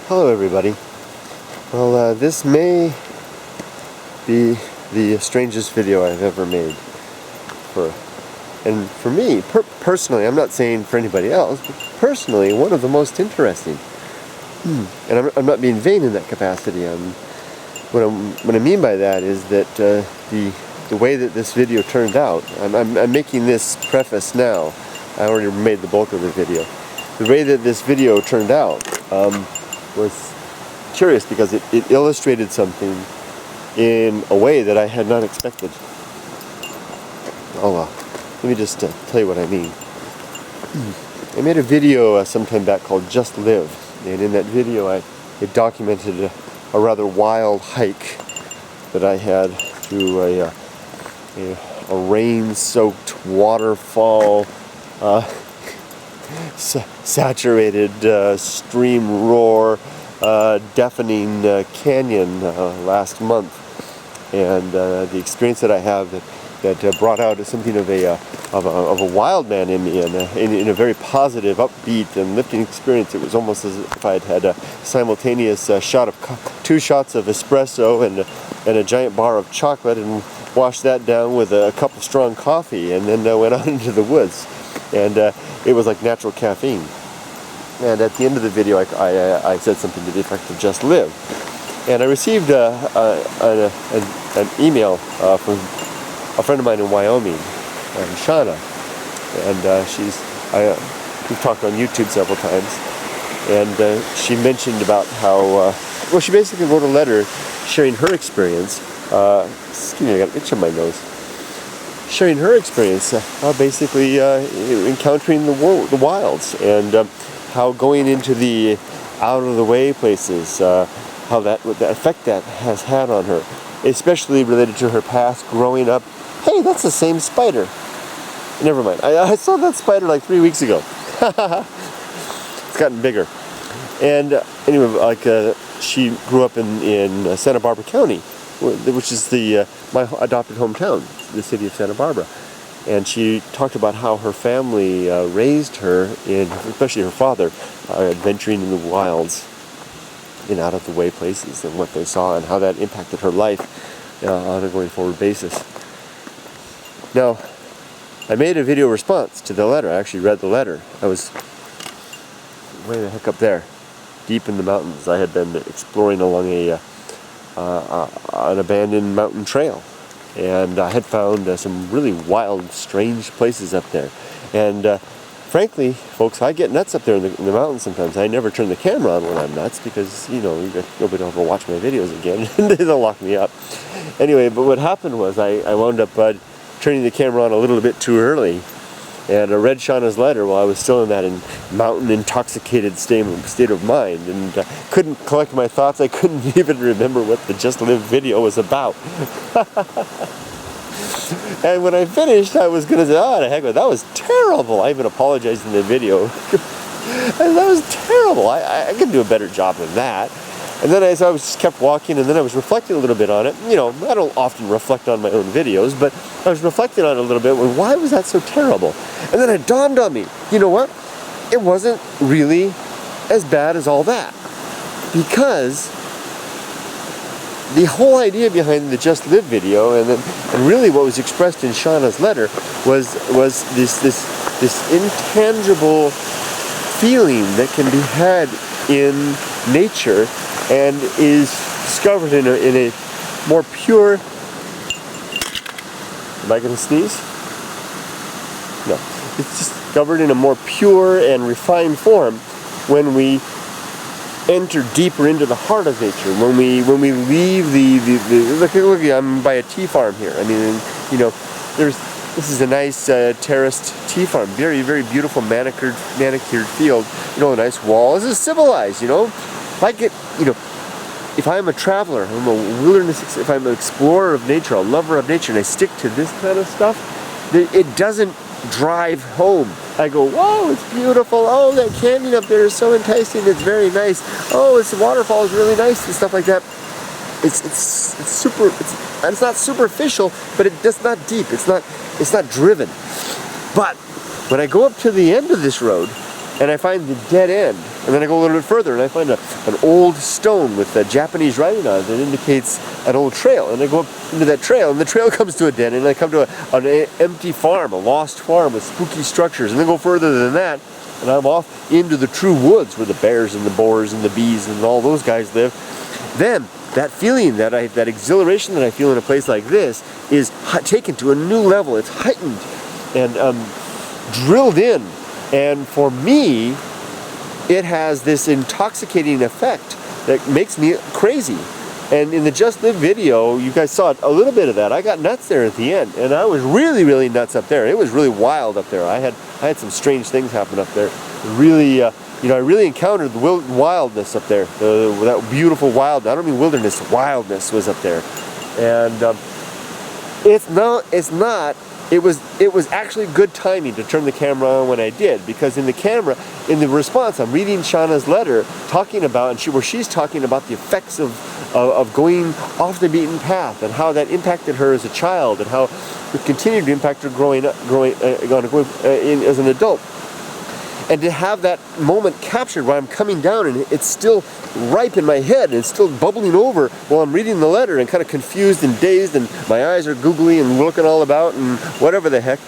Hello everybody. Well, this may be the strangest video I've ever made. And for me, personally, I'm not saying for anybody else, but personally, one of the most interesting. And I'm not being vain in that capacity. What I mean by that is that the way that this video turned out, I'm making this preface now. I already made the bulk of the video. The way that this video turned out was curious because it illustrated something in a way that I had not expected. Let me just tell you what I mean. I made a video sometime back called Just Live, and in that video I documented a rather wild hike that I had through a rain-soaked waterfall, saturated stream roar, deafening canyon last month, and the experience that I have that brought out something of a wild man in me, and in a very positive, upbeat, and lifting experience. It was almost as if I had a simultaneous two shots of espresso and a giant bar of chocolate, and washed that down with a cup of strong coffee, and then went out into the woods. And it was like natural caffeine. And at the end of the video, I said something to the effect of "Just live." And I received an email from a friend of mine in Wyoming, Shana, and we've talked on YouTube several times, and she mentioned about how she basically wrote a letter sharing her experience. Excuse me, I got an itch on my nose. Sharing her experience, basically encountering the wilds, and how going into the out-of-the-way places, how the effect that has had on her, especially related to her past growing up. Hey, that's the same spider. Never mind. I saw that spider like 3 weeks ago. It's gotten bigger. And anyway, she grew up in Santa Barbara County, which is my adopted hometown, the city of Santa Barbara. And she talked about how her family raised her, especially her father, adventuring in the wilds, in out-of-the-way places, and what they saw, and how that impacted her life on a going forward basis. Now, I made a video response to the letter. I actually read the letter. I was way the heck up there, deep in the mountains. I had been exploring along an abandoned mountain trail, and I had found some really wild, strange places up there. And frankly, folks, I get nuts up there in the mountains sometimes. I never turn the camera on when I'm nuts because, nobody will ever watch my videos again. They'll lock me up. Anyway, but what happened was I wound up turning the camera on a little bit too early, and I read Shana's letter while I was still in that mountain-intoxicated state of mind, and couldn't collect my thoughts. I couldn't even remember what the Just Live video was about. And when I finished, I was going to say, oh, the heck, that was terrible. I even apologized in the video. That was terrible. I could do a better job than that. And then as I just kept walking, and then I was reflecting a little bit on it. I don't often reflect on my own videos, but I was reflecting on it a little bit. Well, why was that so terrible? And then it dawned on me, you know what? It wasn't really as bad as all that. Because the whole idea behind the Just Live video, and really what was expressed in Shana's letter, was this intangible feeling that can be had in nature, and is discovered in a more pure... Am I going to sneeze? No. It's discovered in a more pure and refined form when we enter deeper into the heart of nature. When we leave look, I'm by a tea farm here. I mean, this is a nice terraced tea farm. Very, very beautiful manicured field. A nice wall. This is civilized. If I'm a traveler, I'm a wilderness, if I'm an explorer of nature, a lover of nature, and I stick to this kind of stuff, it doesn't drive home. I go, whoa, it's beautiful. Oh, that canyon up there is so enticing. It's very nice. Oh, the waterfall is really nice and stuff like that. It's not superficial, but it's not deep. It's not driven. But when I go up to the end of this road, and I find the dead end, And then I go a little bit further and I find an old stone with Japanese writing on it that indicates an old trail. And I go up into that trail, and the trail comes to a dead end, and I come to an empty farm, a lost farm with spooky structures. And then go further than that, and I'm off into the true woods where the bears and the boars and the bees and all those guys live. Then that feeling, that exhilaration that I feel in a place like this is taken to a new level. It's heightened and drilled in. And for me, it has this intoxicating effect that makes me crazy. And in the Just Live video, you guys saw a little bit of that. I got nuts there at the end, and I was really, really nuts up there. It was really wild up there. I had some strange things happen up there. Really, I really encountered the wildness up there. That beautiful wild. I don't mean wilderness. Wildness was up there, and It was actually good timing to turn the camera on when I did, because in the response, I'm reading Shana's letter talking about, where she's talking about the effects of going off the beaten path and how that impacted her as a child and how it continued to impact her as an adult. And to have that moment captured while I'm coming down and it's still ripe in my head and it's still bubbling over while I'm reading the letter and kind of confused and dazed and my eyes are googly and looking all about and whatever the heck,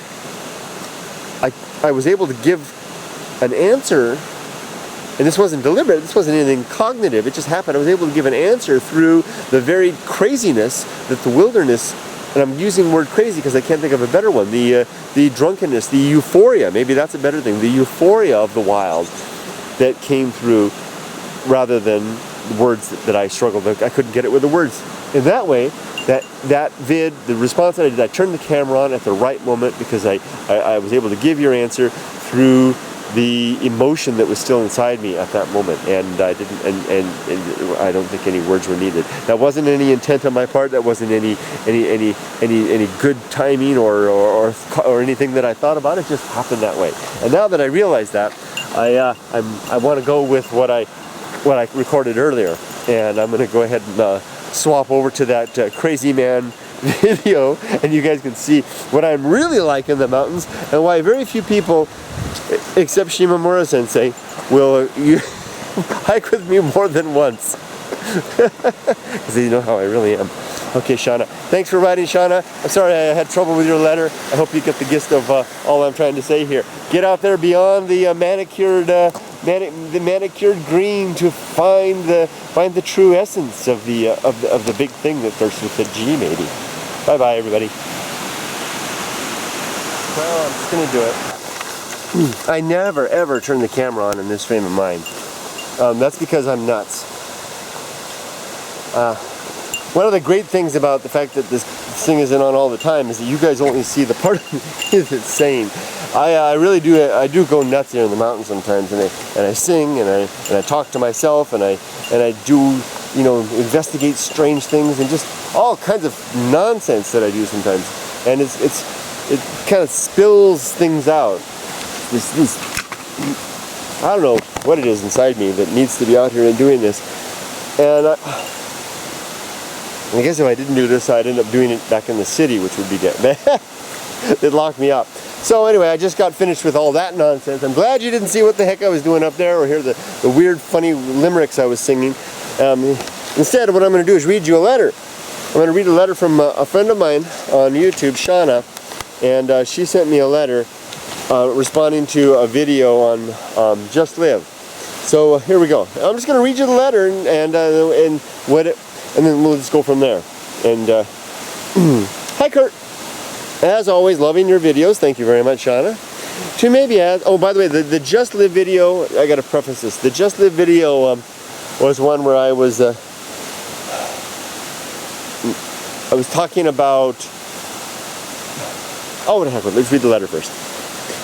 I was able to give an answer, and this wasn't deliberate, this wasn't anything cognitive, it just happened. I was able to give an answer through the very craziness that the wilderness, and I'm using the word crazy because I can't think of a better one, the drunkenness, the euphoria, maybe that's a better thing, the euphoria of the wild that came through, rather than the words that I struggled with. I couldn't get it with the words. In that way, that vid, the response that I did, I turned the camera on at the right moment because I was able to give your answer through the emotion that was still inside me at that moment, and I didn't, and I don't think any words were needed. That wasn't any intent on my part. That wasn't any good timing or anything that I thought about. It just happened that way. And now that I realize that, I want to go with what I recorded earlier, and I'm going to go ahead and swap over to that crazy man video, and you guys can see what I'm really like in the mountains and why very few people, except Shimamura Sensei, will hike with me more than once. Because they know how I really am. Okay, Shana. Thanks for writing, Shana. I'm sorry I had trouble with your letter. I hope you get the gist of all I'm trying to say here. Get out there beyond the manicured green to find the true essence of the big thing that starts with the G, maybe. Bye bye, everybody. Well, I'm just gonna do it. I never ever turn the camera on in this frame of mind. That's because I'm nuts. One of the great things about the fact that this thing isn't on all the time is that you guys only see the part of me that's sane. I really do. I do go nuts here in the mountains sometimes, and I sing and I talk to myself and I do, investigate strange things and just all kinds of nonsense that I do sometimes, and it kind of spills things out. This I don't know what it is inside me that needs to be out here and doing this, and I guess if I didn't do this, I'd end up doing it back in the city, which would be bad. It'd lock me up. So anyway, I just got finished with all that nonsense. I'm glad you didn't see what the heck I was doing up there or hear the weird, funny limericks I was singing. Instead, what I'm going to do is read you a letter. I'm going to read a letter from a friend of mine on YouTube, Shana, and she sent me a letter responding to a video on Just Live. So here we go. I'm just going to read you the letter and then we'll just go from there. And hi, Kurt. As always, loving your videos. Thank you very much, Shana. To maybe add, oh, by the way, the Just Live video, I got to preface this. The Just Live video was one where I was talking about, oh, what the heck, let's read the letter first.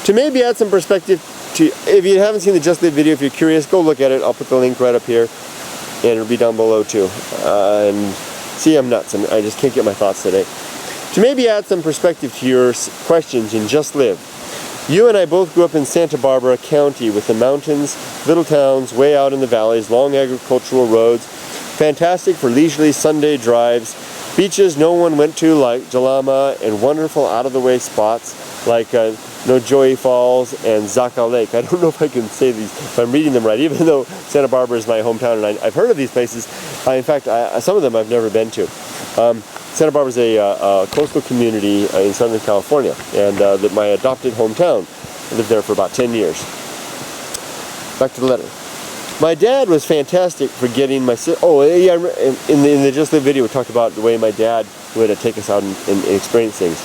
To maybe add some perspective to, if you haven't seen the Just Live video, if you're curious, go look at it. I'll put the link right up here, and it'll be down below too. And see, I'm nuts. I just can't get my thoughts today. To maybe add some perspective to your questions in Just Live. You and I both grew up in Santa Barbara County with the mountains, little towns way out in the valleys, long agricultural roads, fantastic for leisurely Sunday drives, beaches no one went to like Jalama, and wonderful out-of-the-way spots like Nojoy Falls, and Zaka Lake. I don't know if I can say these, if I'm reading them right, even though Santa Barbara is my hometown and I've heard of these places. In fact, some of them I've never been to. Santa Barbara is a coastal community in Southern California, and my adopted hometown. I lived there for about 10 years. Back to the letter. My dad was fantastic for getting my sister. Oh, yeah, in the Just Live video, we talked about the way my dad would take us out and experience things.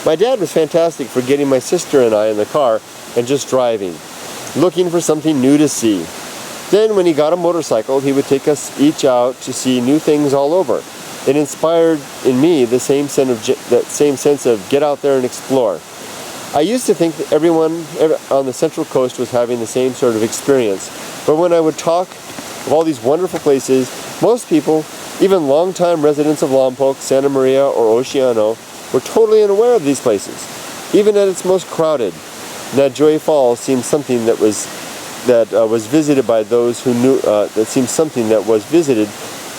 My dad was fantastic for getting my sister and I in the car and just driving, looking for something new to see. Then when he got a motorcycle, he would take us each out to see new things all over. It inspired in me the same sense of get out there and explore. I used to think that everyone on the Central Coast was having the same sort of experience, but when I would talk of all these wonderful places, most people, even longtime residents of Lompoc, Santa Maria, or Oceano, were totally unaware of these places. Even at its most crowded, Nojoy Falls seemed something that was visited by those who knew.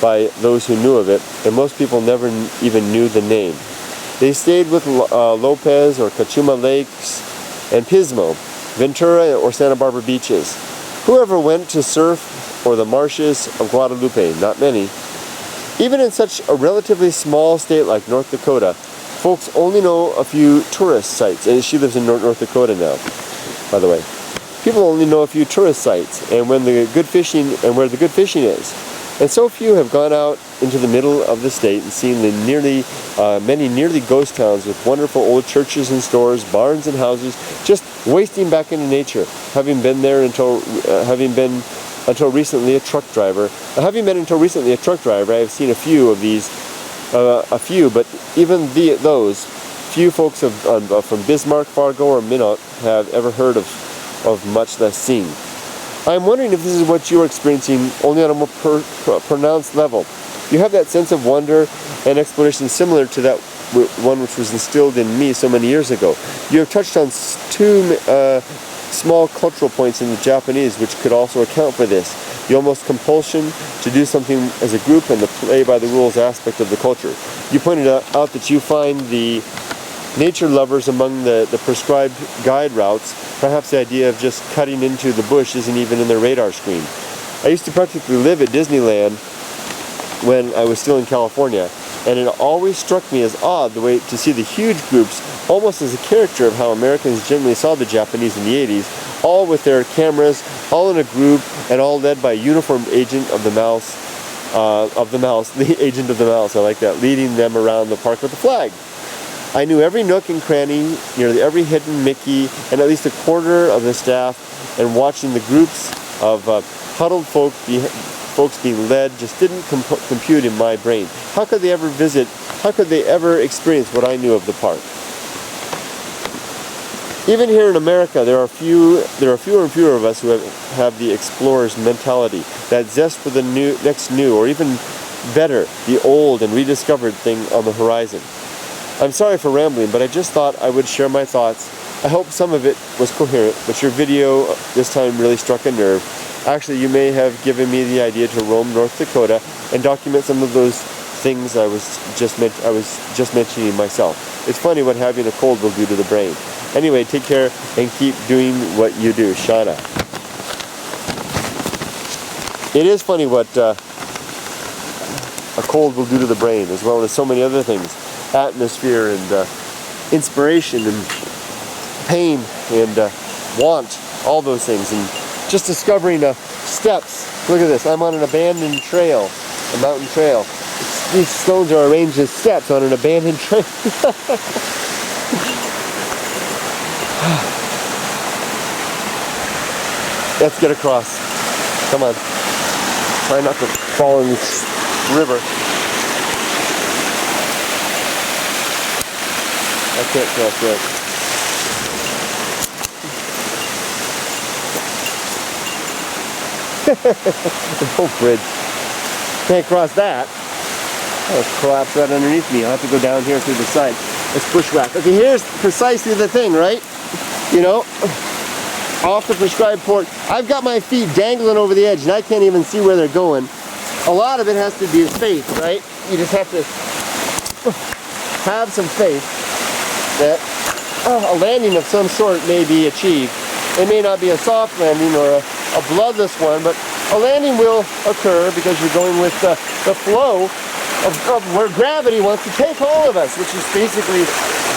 By those who knew of it, and most people never even knew the name. They stayed with Lopez or Cachuma Lakes and Pismo, Ventura or Santa Barbara beaches. Whoever went to surf or the marshes of Guadalupe, not many. Even in such a relatively small state like North Dakota, folks only know a few tourist sites. And she lives in North Dakota now, by the way. People only know a few tourist sites and where the good fishing is. And so few have gone out into the middle of the state and seen the many nearly ghost towns with wonderful old churches and stores, barns and houses, just wasting back into nature. Having been until recently a truck driver, I have seen a few of these, but even those few folks from Bismarck, Fargo, or Minot have ever heard of much less seen. I'm wondering if this is what you're experiencing, only on a more pronounced level. You have that sense of wonder and exploration similar to that one which was instilled in me so many years ago. You have touched on two small cultural points in the Japanese which could also account for this. The almost compulsion to do something as a group and the play by the rules aspect of the culture. You pointed out that you find the nature lovers among the prescribed guide routes. Perhaps the idea of just cutting into the bush isn't even in their radar screen. I used to practically live at Disneyland when I was still in California, and it always struck me as odd the way to see the huge groups, almost as a character of how Americans generally saw the Japanese in the 80s, all with their cameras, all in a group, and all led by a uniformed agent of the mouse, the agent of the mouse, I like that, leading them around the park with a flag. I knew every nook and cranny, nearly every hidden Mickey, and at least a quarter of the staff, and watching the groups of huddled folks being led just didn't compute in my brain. How could they ever experience what I knew of the park? Even here in America, there are fewer and fewer of us who have the explorer's mentality, that zest for the next new, or even better, the old and rediscovered thing on the horizon. I'm sorry for rambling, but I just thought I would share my thoughts. I hope some of it was coherent, but your video this time really struck a nerve. Actually, you may have given me the idea to roam North Dakota and document some of those things I was just mentioning myself. It's funny what having a cold will do to the brain. Anyway, take care and keep doing what you do. Shana. It is funny what a cold will do to the brain, as well as so many other things. Atmosphere and inspiration and pain and want, all those things, and just discovering steps. Look at this, I'm on an abandoned trail, a mountain trail. These stones are arranged as steps on an abandoned trail. Let's get across. Come on. Try not to fall in this river. I can't cross that. The whole bridge. Can't cross that. That'll collapse right underneath me. I'll have to go down here through the side. It's bushwhack. Okay, here's precisely the thing, right? You know, off the prescribed port. I've got my feet dangling over the edge and I can't even see where they're going. A lot of it has to do with faith, right? You just have to have some faith that a landing of some sort may be achieved. It may not be a soft landing or a bloodless one, but a landing will occur because you're going with the flow of where gravity wants to take all of us, which is basically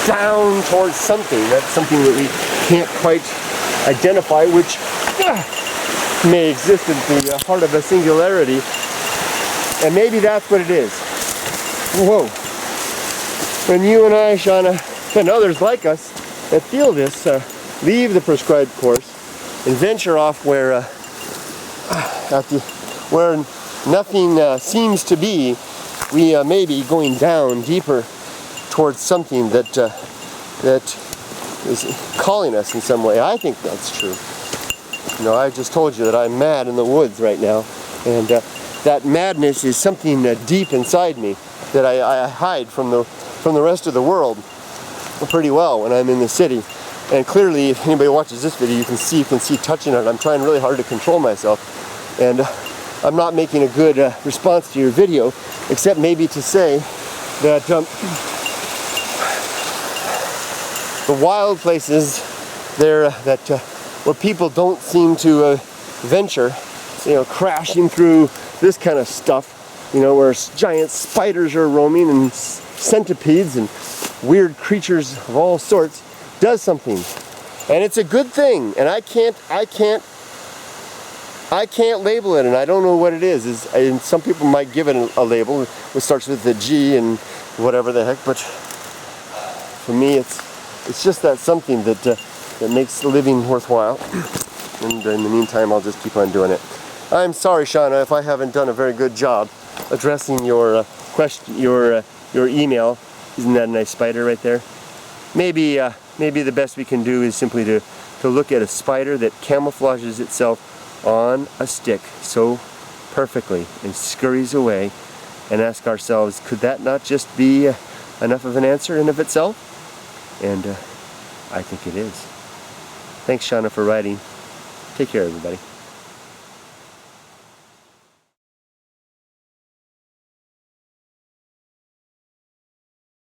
down towards something. That's something that we can't quite identify, which may exist in the heart of a singularity. And maybe that's what it is. Whoa. When you and I, Shana, and others like us that feel this, leave the prescribed course and venture off where where nothing seems to be, we may be going down deeper towards something that is calling us in some way. I think that's true. You know, I just told you that I'm mad in the woods right now, and that madness is something deep inside me that I hide from the rest of the world pretty well when I'm in the city. And clearly, if anybody watches this video, you can see touching it. I'm trying really hard to control myself, and I'm not making a good response to your video, except maybe to say that the wild places there where people don't seem to venture, you know, crashing through this kind of stuff, you know, where giant spiders are roaming and centipedes and weird creatures of all sorts, does something. And it's a good thing, and I can't label it, and I don't know what it is. And some people might give it a label which starts with the G and whatever the heck, but for me it's just that something that makes living worthwhile. And in the meantime, I'll just keep on doing it. I'm sorry, Shana, if I haven't done a very good job addressing your question, your email. Isn't that a nice spider right there? Maybe the best we can do is simply to look at a spider that camouflages itself on a stick so perfectly and scurries away, and ask ourselves, could that not just be enough of an answer in of itself? And I think it is. Thanks, Shana, for writing. Take care, everybody.